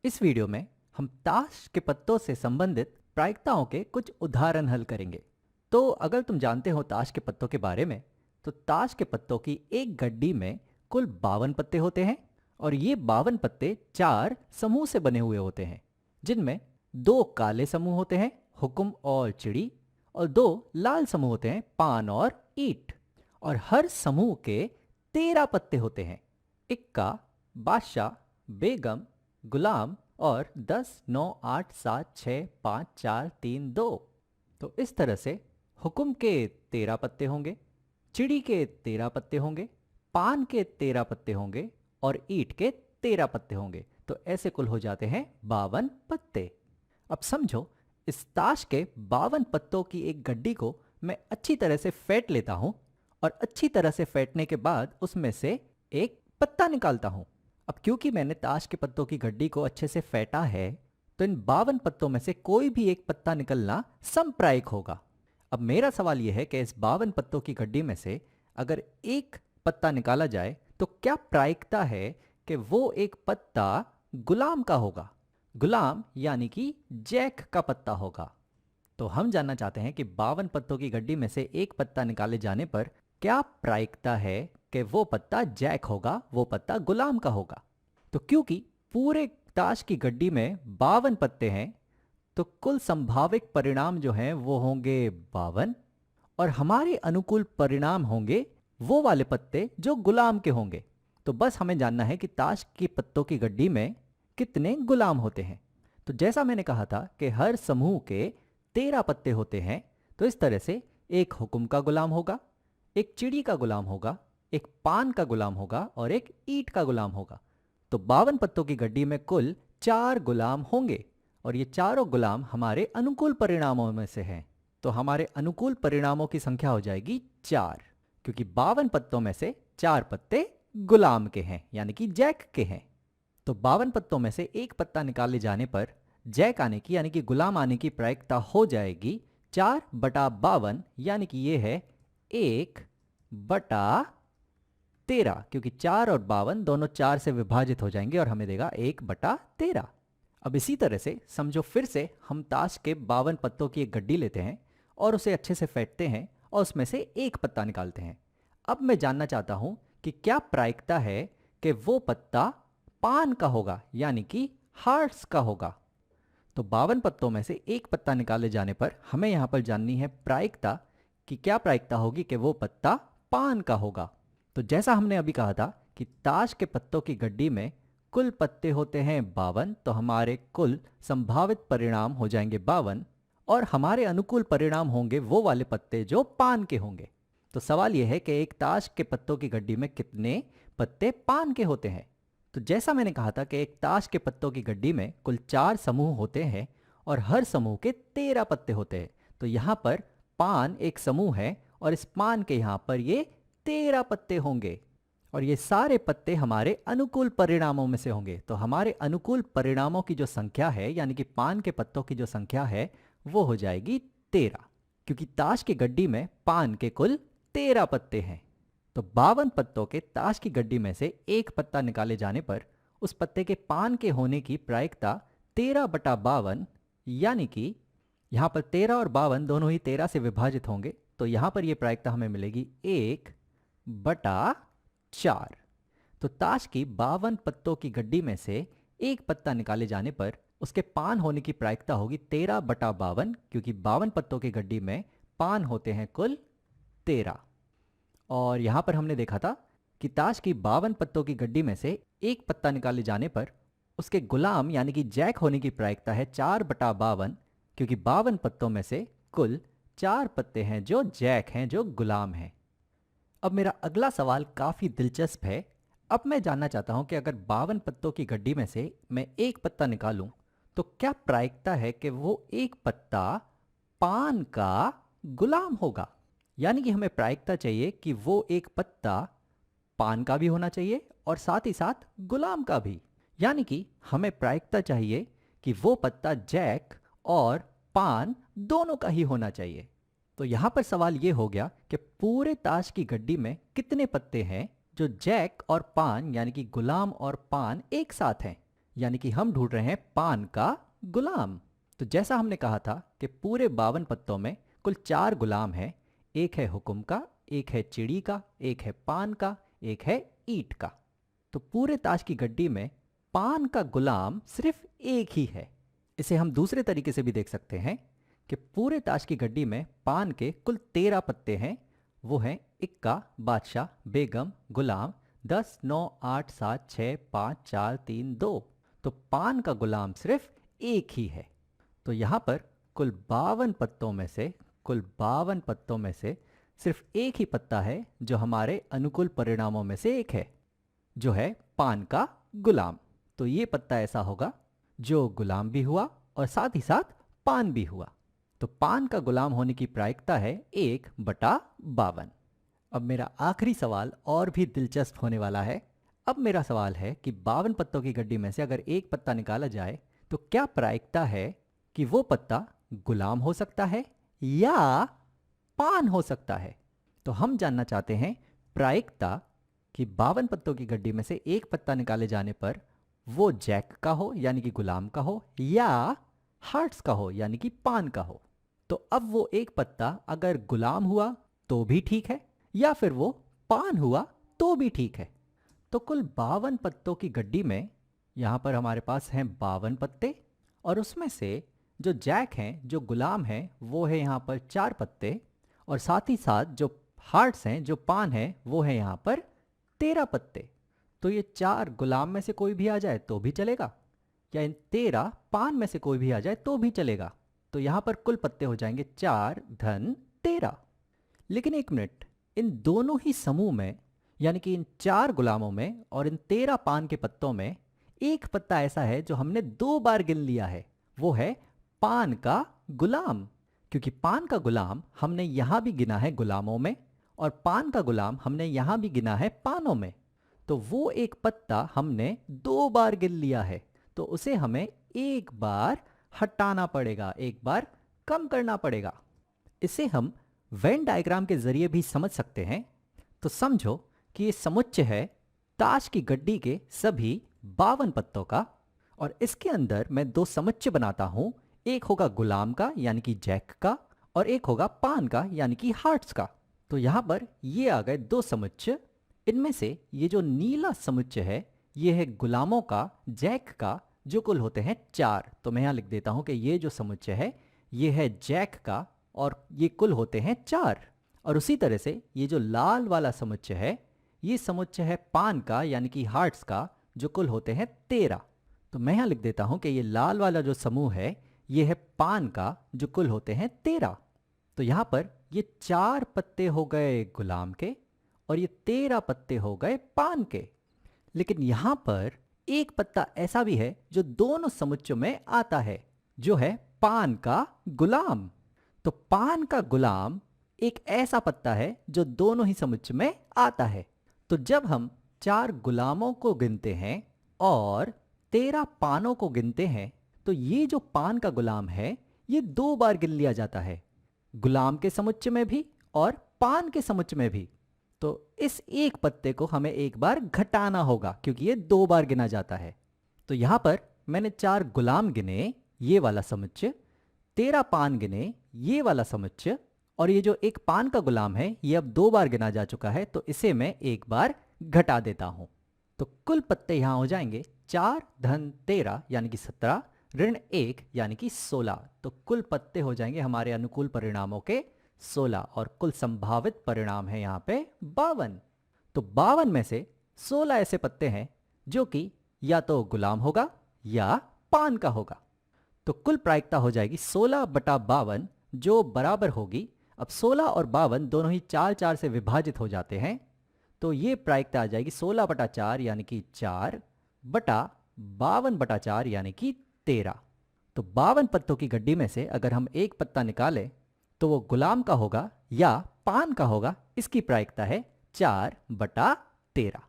इस वीडियो में हम ताश के पत्तों से संबंधित प्रायिकताओं के कुछ उदाहरण हल करेंगे। तो अगर तुम जानते हो ताश के पत्तों के बारे में, तो ताश के पत्तों की एक गड्डी में कुल 52 पत्ते होते हैं और ये 52 पत्ते 4 समूह से बने हुए होते हैं, जिनमें 2 काले समूह होते हैं, हुक्म और चिड़ी, और 2 लाल समूह होते हैं, पान और ईंट। और हर समूह के 13 पत्ते होते हैं, इक्का, बादशाह, बेगम, गुलाम और 10, 9, 8, 7, 6, 5, 4, 3, 2। तो इस तरह से हुक्म के 13 पत्ते होंगे, चिड़ी के 13 पत्ते होंगे, पान के 13 पत्ते होंगे और ईंट के 13 पत्ते होंगे। तो ऐसे कुल हो जाते हैं 52 पत्ते। अब समझो, इस ताश के 52 पत्तों की एक गड्डी को मैं अच्छी तरह से फेंट लेता हूं और अच्छी तरह से फेंटने के बाद उसमें से एक पत्ता निकालता हूं। अब क्योंकि मैंने ताश के पत्तों की गड्डी को अच्छे से फेंटा है, तो इन 52 पत्तों में से कोई भी एक पत्ता निकलना समप्रायिक होगा। अब मेरा सवाल यह है कि इस 52 पत्तों की गड्डी में से अगर एक पत्ता निकाला जाए तो क्या प्रायिकता है कि वो एक पत्ता गुलाम का होगा। गुलाम यानी कि जैक का पत्ता होगा। तो हम जानना चाहते हैं कि 52 पत्तों की गड्डी में से एक पत्ता निकाले जाने पर क्या प्रायिकता है कि वो पत्ता जैक होगा, वो पत्ता गुलाम का होगा। तो क्योंकि पूरे ताश की गड्डी में 52 पत्ते हैं, तो कुल संभावित परिणाम जो हैं वो होंगे 52 और हमारे अनुकूल परिणाम होंगे वो वाले पत्ते जो गुलाम के होंगे। तो बस हमें जानना है कि ताश की पत्तों की गड्डी में कितने गुलाम होते हैं। तो जैसा मैंने कहा था कि हर समूह के 13 पत्ते होते हैं, तो इस तरह से एक हुक्म का गुलाम होगा, एक चिड़ी का गुलाम होगा, एक पान का गुलाम होगा और एक ईंट का गुलाम होगा। तो 52 पत्तों की गड्डी में कुल 4 गुलाम होंगे और ये चारों गुलाम हमारे अनुकूल परिणामों में से हैं। तो हमारे अनुकूल परिणामों की संख्या हो जाएगी 4, क्योंकि 52 पत्तों में से 4 पत्ते गुलाम के हैं, यानी कि जैक के हैं। तो 52 पत्तों में से एक पत्ता निकाले जाने पर जैक आने की यानी कि गुलाम आने की प्रायिकता हो जाएगी 4/52, यानी कि ये है 1/13, क्योंकि 4 और 52 दोनों 4 से विभाजित हो जाएंगे और हमें देगा 1/13। अब इसी तरह से समझो, फिर से हम ताश के 52 पत्तों की एक गड्डी लेते हैं और उसे अच्छे से फेंटते हैं और उसमें से एक पत्ता निकालते हैं। अब मैं जानना चाहता हूं कि क्या प्रायिकता है कि वो पत्ता पान का होगा, यानी कि हार्ट्स का होगा। तो 52 पत्तों में से एक पत्ता निकाले जाने पर हमें यहां पर जाननी है प्रायिकता कि क्या प्रायिकता होगी कि वो पत्ता पान का होगा। तो जैसा हमने अभी कहा था कि ताश के पत्तों की गड्डी में कुल पत्ते होते हैं 52, तो हमारे कुल संभावित परिणाम हो जाएंगे 52 और हमारे अनुकूल परिणाम होंगे वो वाले पत्ते जो पान के होंगे। तो सवाल यह है कि एक ताश के पत्तों की गड्डी में कितने पत्ते पान के होते हैं। तो जैसा मैंने कहा था कि एक ताश के पत्तों की गड्डी में कुल 4 समूह होते हैं और हर समूह के 13 पत्ते होते हैं। तो यहाँ पर पान एक समूह है और इस पान के यहाँ पर ये 13 पत्ते होंगे और ये सारे पत्ते हमारे अनुकूल परिणामों में से होंगे। तो हमारे अनुकूल परिणामों की जो संख्या है, यानी कि पान के पत्तों की जो संख्या है, वो हो जाएगी 13, क्योंकि ताश की गड्डी में पान के कुल 13 पत्ते हैं। तो 52 पत्तों के ताश की गड्डी में से एक पत्ता निकाले जाने पर उस पत्ते के पान के होने की प्रायिकता 13/52, यानी कि यहाँ पर 13 और 52 दोनों ही 13 से विभाजित होंगे। तो यहाँ पर ये प्रायिकता हमें मिलेगी 1/4। तो ताश की 52 पत्तों की गड्डी में से एक पत्ता निकाले जाने पर उसके पान होने की प्रायिकता होगी 13/52, क्योंकि 52 पत्तों की गड्डी में पान होते हैं कुल 13। और यहाँ पर हमने देखा था कि ताश की 52 पत्तों की गड्डी में से एक पत्ता निकाले जाने पर उसके गुलाम यानी कि जैक होने की प्रायिकता है 4/52, क्योंकि 52 पत्तों में से कुल 4 पत्ते हैं जो जैक हैं, जो गुलाम हैं। अब मेरा अगला सवाल काफ़ी दिलचस्प है। अब मैं जानना चाहता हूं कि अगर 52 पत्तों की गड्डी में से मैं एक पत्ता निकालूं तो क्या प्रायिकता है कि वो एक पत्ता पान का गुलाम होगा। यानी कि हमें प्रायिकता चाहिए कि वो एक पत्ता पान का भी होना चाहिए और साथ ही साथ गुलाम का भी। यानी कि हमें प्रायिकता चाहिए कि वो पत्ता जैक और पान दोनों का ही होना चाहिए। तो यहां पर सवाल ये हो गया कि पूरे ताश की गड्डी में कितने पत्ते हैं जो जैक और पान यानी कि गुलाम और पान एक साथ हैं। यानी कि हम ढूंढ रहे हैं पान का गुलाम। तो जैसा हमने कहा था कि पूरे 52 पत्तों में कुल 4 गुलाम हैं। एक है हुक्म का, एक है चिड़ी का, एक है पान का, एक है ईंट का। तो पूरे ताश की गड्डी में पान का गुलाम सिर्फ एक ही है। इसे हम दूसरे तरीके से भी देख सकते हैं कि पूरे ताश की गड्डी में पान के कुल 13 पत्ते हैं। वो हैं इक्का, बादशाह, बेगम, गुलाम, 10, 9, 8, 7, 6, 5, 4, 3, 2। तो पान का गुलाम सिर्फ एक ही है। तो यहाँ पर कुल 52 पत्तों में से सिर्फ एक ही पत्ता है जो हमारे अनुकूल परिणामों में से एक है, जो है पान का गुलाम। तो ये पत्ता ऐसा होगा जो गुलाम भी हुआ और साथ ही साथ पान भी हुआ। तो पान का गुलाम होने की प्रायिकता है 1/52। अब मेरा आखिरी सवाल और भी दिलचस्प होने वाला है। अब मेरा सवाल है कि 52 पत्तों की गड्डी में से अगर एक पत्ता निकाला जाए तो क्या प्रायिकता है कि वो पत्ता गुलाम हो सकता है या पान हो सकता है। तो हम जानना चाहते हैं प्रायिकता कि 52 पत्तों की गड्डी में से एक पत्ता निकाले जाने पर वो जैक का हो यानी कि गुलाम का हो या हार्ट्स का हो यानी कि पान का हो। तो अब वो एक पत्ता अगर गुलाम हुआ तो भी ठीक है या फिर वो पान हुआ तो भी ठीक है। तो कुल 52 पत्तों की गड्डी में यहाँ पर हमारे पास हैं 52 पत्ते और उसमें से जो जैक हैं, जो गुलाम हैं, वो है यहाँ पर 4 पत्ते और साथ ही साथ जो हार्ट्स हैं, जो पान है, वो है यहाँ पर 13 पत्ते। तो ये 4 गुलाम में से कोई भी आ जाए तो भी चलेगा या इन 13 पान में से कोई भी आ जाए तो भी चलेगा। तो यहाँ पर कुल पत्ते हो जाएंगे 4 धन 13। लेकिन एक मिनट, इन दोनों ही समूह में यानी कि इन 4 गुलामों में और इन 13 पान के पत्तों में एक पत्ता ऐसा है जो हमने 2 बार गिन लिया है, वो है पान का गुलाम। क्योंकि पान का गुलाम हमने यहां भी गिना है गुलामों में और पान का गुलाम हमने यहां भी गिना है पानों में। तो वो एक पत्ता हमने 2 बार गिन लिया है, तो उसे हमें एक बार हटाना पड़ेगा, एक बार कम करना पड़ेगा। इसे हम वेन डायग्राम के जरिए भी समझ सकते हैं। तो समझो कि ये समुच्चय है ताश की गड्डी के सभी 52 पत्तों का और इसके अंदर मैं 2 समुच्चय बनाता हूं। एक होगा गुलाम का यानी कि जैक का और एक होगा पान का यानी कि हार्ट्स का। तो यहां पर ये आ गए 2 समुच्चय। इनमें से ये जो नीला समुच्चय है ये है गुलामों का, जैक का, जो कुल होते हैं 4। तो मैं यहां लिख देता हूं कि ये जो समुच्चय है ये है जैक का और ये कुल होते हैं 4। और उसी तरह से ये जो लाल वाला समुच्चय है ये समुच्चय है पान का यानी कि हार्ट्स का, जो कुल होते हैं 13। तो मैं यहां लिख देता हूं कि ये लाल वाला जो समूह है ये है पान का, जो कुल होते हैं 13। तो यहां पर ये 4 पत्ते हो गए गुलाम के और ये 13 पत्ते हो गए पान के। लेकिन यहां पर एक पत्ता ऐसा भी है जो दोनों समुच्चयों में आता है, जो है पान का गुलाम। तो पान का गुलाम एक ऐसा पत्ता है जो दोनों ही समुच्चय में आता है। तो जब हम 4 गुलामों को गिनते हैं और 13 पानों को गिनते हैं तो ये जो पान का गुलाम है ये 2 बार गिन लिया जाता है, गुलाम के समुच्चय में भी और पान के समुच्चय में भी। तो इस एक पत्ते को हमें एक बार घटाना होगा क्योंकि ये 2 बार गिना जाता है। तो यहां पर मैंने 4 गुलाम गिने, ये वाला समुच्चय, 13 पान गिने, ये वाला समुच्चय, और ये जो एक पान का गुलाम है ये अब 2 बार गिना जा चुका है, तो इसे मैं एक बार घटा देता हूं। तो कुल पत्ते यहां हो जाएंगे 4 धन 13 यानी कि 17 ऋण 1 यानी कि 16। तो कुल पत्ते हो जाएंगे हमारे अनुकूल परिणामों के 16 और कुल संभावित परिणाम है यहाँ पे 52। तो 52 में से 16 ऐसे पत्ते हैं जो कि या तो गुलाम होगा या पान का होगा। तो कुल प्रायिकता हो जाएगी 16/52 जो बराबर होगी, अब 16 और 52 दोनों ही 4-4 से विभाजित हो जाते हैं, तो ये प्रायिकता आ जाएगी 16/4 यानी कि 4/52/4 यानी कि 13। तो 52 पत्तों की गड्डी में से अगर हम एक पत्ता निकालें तो वो गुलाम का होगा या पान का होगा, इसकी प्रायिकता है 4/13।